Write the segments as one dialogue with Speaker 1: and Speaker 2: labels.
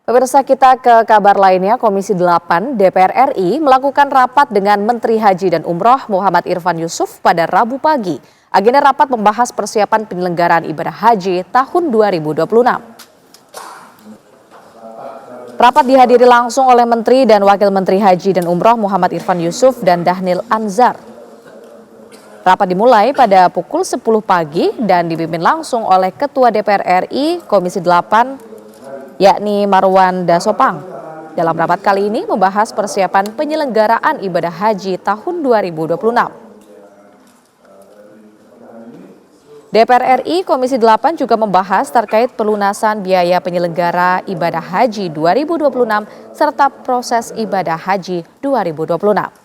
Speaker 1: Pemirsa, kita ke kabar lainnya. Komisi 8 DPR RI melakukan rapat dengan Menteri Haji dan Umroh Muhammad Irfan Yusuf pada Rabu pagi. Agenda rapat membahas persiapan penyelenggaraan ibadah haji tahun 2026. Rapat dihadiri langsung oleh Menteri dan Wakil Menteri Haji dan Umroh Muhammad Irfan Yusuf dan Dhanil Anzar. Rapat dimulai pada pukul 10 pagi dan dipimpin langsung oleh Ketua DPR RI Komisi 8 yakni Marwan Dasopang. Dalam rapat kali ini membahas persiapan penyelenggaraan ibadah haji tahun 2026. DPR RI Komisi 8 juga membahas terkait pelunasan biaya penyelenggara ibadah haji 2026 serta proses ibadah haji 2026.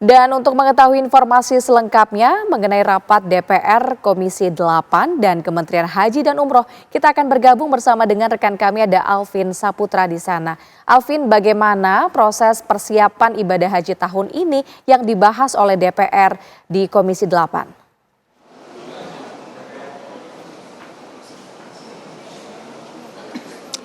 Speaker 1: Dan untuk mengetahui informasi selengkapnya mengenai rapat DPR Komisi 8 dan Kementerian Haji dan Umroh, kita akan bergabung bersama dengan rekan kami ada Alvin Saputra di sana. Alvin, bagaimana proses persiapan ibadah haji tahun ini yang dibahas oleh DPR di Komisi 8?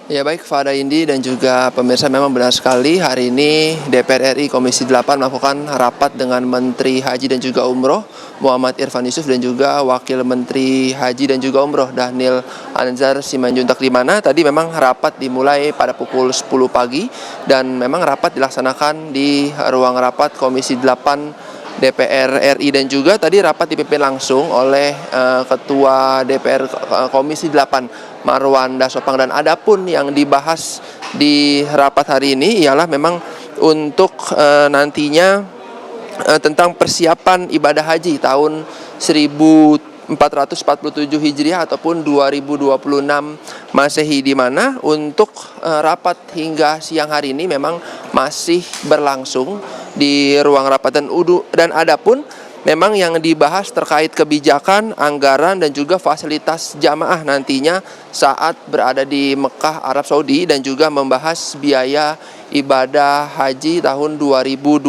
Speaker 2: Ya baik, Fada Indi dan juga pemirsa, memang benar sekali hari ini DPR RI Komisi 8 melakukan rapat dengan Menteri Haji dan juga Umroh Muhammad Irfan Yusuf dan juga Wakil Menteri Haji dan juga Umroh Dhanil Anzar Simanjuntak, di mana tadi memang rapat dimulai pada pukul 10 pagi dan memang rapat dilaksanakan di ruang rapat Komisi 8 DPR RI dan juga tadi rapat dipimpin langsung oleh Ketua DPR Komisi 8 Marwan Dasopang. Dan adapun yang dibahas di rapat hari ini ialah memang untuk nantinya tentang persiapan ibadah haji tahun 1447 Hijriah ataupun 2026 Masehi, di mana untuk rapat hingga siang hari ini memang masih berlangsung di ruang rapat dan adapun memang yang dibahas terkait kebijakan, anggaran dan juga fasilitas jamaah nantinya saat berada di Mekah, Arab Saudi, dan juga membahas biaya ibadah haji tahun 2026.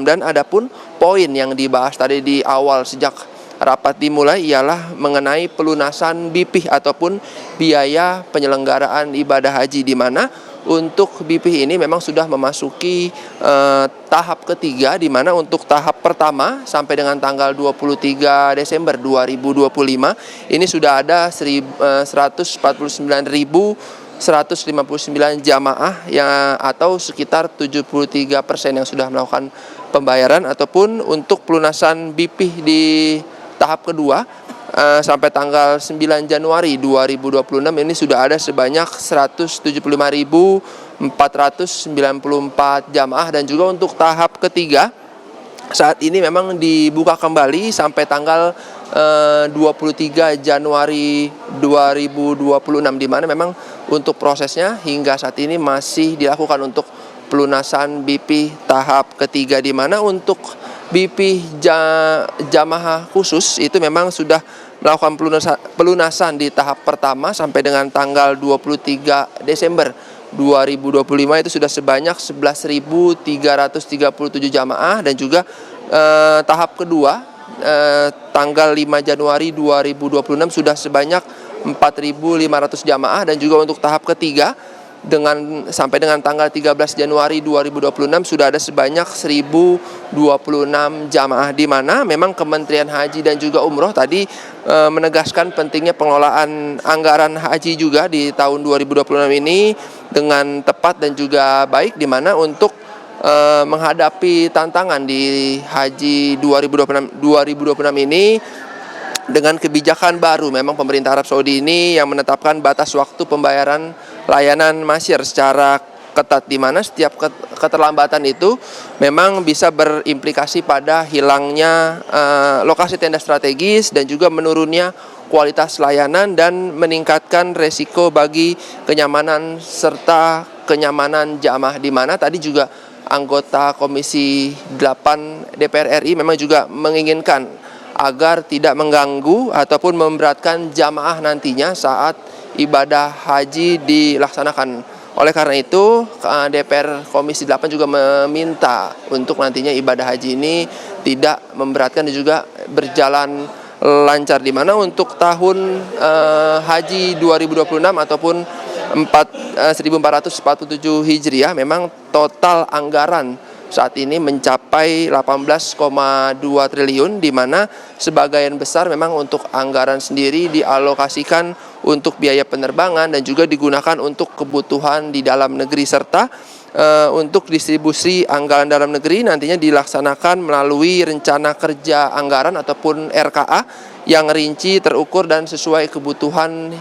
Speaker 2: Dan adapun poin yang dibahas tadi di awal sejak rapat dimulai ialah mengenai pelunasan BPIH ataupun biaya penyelenggaraan ibadah haji, di mana untuk BPIH ini memang sudah memasuki tahap ketiga, di mana untuk tahap pertama sampai dengan tanggal 23 Desember 2025 ini sudah ada 149.159 jamaah yang atau sekitar 73% yang sudah melakukan pembayaran. Ataupun untuk pelunasan BPIH di tahap kedua sampai tanggal 9 Januari 2026 ini sudah ada sebanyak 175.494 jamaah. Dan juga untuk tahap ketiga saat ini memang dibuka kembali sampai tanggal 23 Januari 2026, di mana memang untuk prosesnya hingga saat ini masih dilakukan untuk pelunasan BPIH tahap ketiga, di mana untuk BPIH jamaah khusus itu memang sudah melakukan pelunasan di tahap pertama sampai dengan tanggal 23 Desember 2025 itu sudah sebanyak 11.337 jamaah. Dan juga tahap kedua tanggal 5 Januari 2026 sudah sebanyak 4.500 jamaah. Dan juga untuk tahap ketiga sampai dengan tanggal 13 Januari 2026 sudah ada sebanyak 1.026 jamaah, di mana memang Kementerian Haji dan juga Umroh tadi menegaskan pentingnya pengelolaan anggaran haji juga di tahun 2026 ini dengan tepat dan juga baik, di mana untuk menghadapi tantangan di haji 2026 ini dengan kebijakan baru. Memang pemerintah Arab Saudi ini yang menetapkan batas waktu pembayaran layanan masyir secara ketat, di mana setiap keterlambatan itu memang bisa berimplikasi pada hilangnya lokasi tenda strategis dan juga menurunnya kualitas layanan dan meningkatkan resiko bagi kenyamanan serta kenyamanan jamaah, di mana tadi juga anggota Komisi 8 DPR RI memang juga menginginkan agar tidak mengganggu ataupun memberatkan jamaah nantinya saat ibadah haji dilaksanakan. Oleh karena itu, DPR Komisi 8 juga meminta untuk nantinya ibadah haji ini tidak memberatkan dan juga berjalan lancar, di mana untuk tahun haji 2026 ataupun 1447 Hijriah memang total anggaran saat ini mencapai 18,2 triliun, di mana sebagian besar memang untuk anggaran sendiri dialokasikan untuk biaya penerbangan dan juga digunakan untuk kebutuhan di dalam negeri, serta untuk distribusi anggaran dalam negeri nantinya dilaksanakan melalui rencana kerja anggaran ataupun RKA yang rinci, terukur, dan sesuai kebutuhan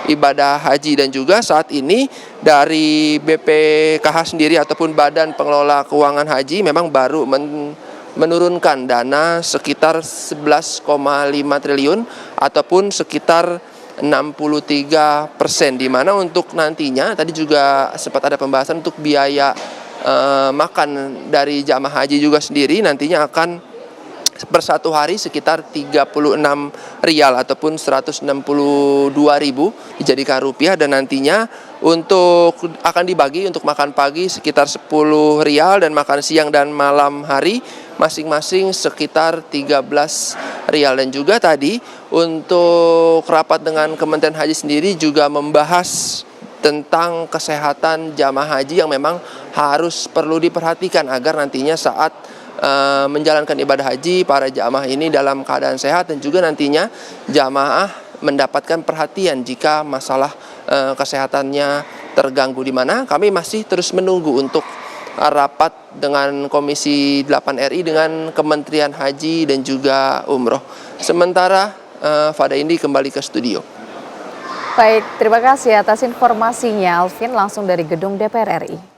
Speaker 2: ibadah haji. Dan juga saat ini dari BPKH sendiri ataupun Badan Pengelola Keuangan Haji memang baru menurunkan dana sekitar 11,5 triliun ataupun sekitar 63%, di mana untuk nantinya tadi juga sempat ada pembahasan untuk biaya makan dari jamaah haji juga sendiri nantinya akan per satu hari sekitar 36 rial ataupun 162.000 dijadikan rupiah, dan nantinya untuk akan dibagi untuk makan pagi sekitar 10 rial dan makan siang dan malam hari masing-masing sekitar 13 rial. Dan juga tadi untuk rapat dengan Kementerian Haji sendiri juga membahas tentang kesehatan jamaah haji yang memang harus perlu diperhatikan agar nantinya saat menjalankan ibadah haji para jamaah ini dalam keadaan sehat, dan juga nantinya jamaah mendapatkan perhatian jika masalah kesehatannya terganggu, di mana kami masih terus menunggu untuk rapat dengan Komisi 8 RI dengan Kementerian Haji dan juga Umroh. Sementara Fada Indi kembali ke studio.
Speaker 1: Baik, terima kasih atas informasinya Alvin langsung dari gedung DPR RI.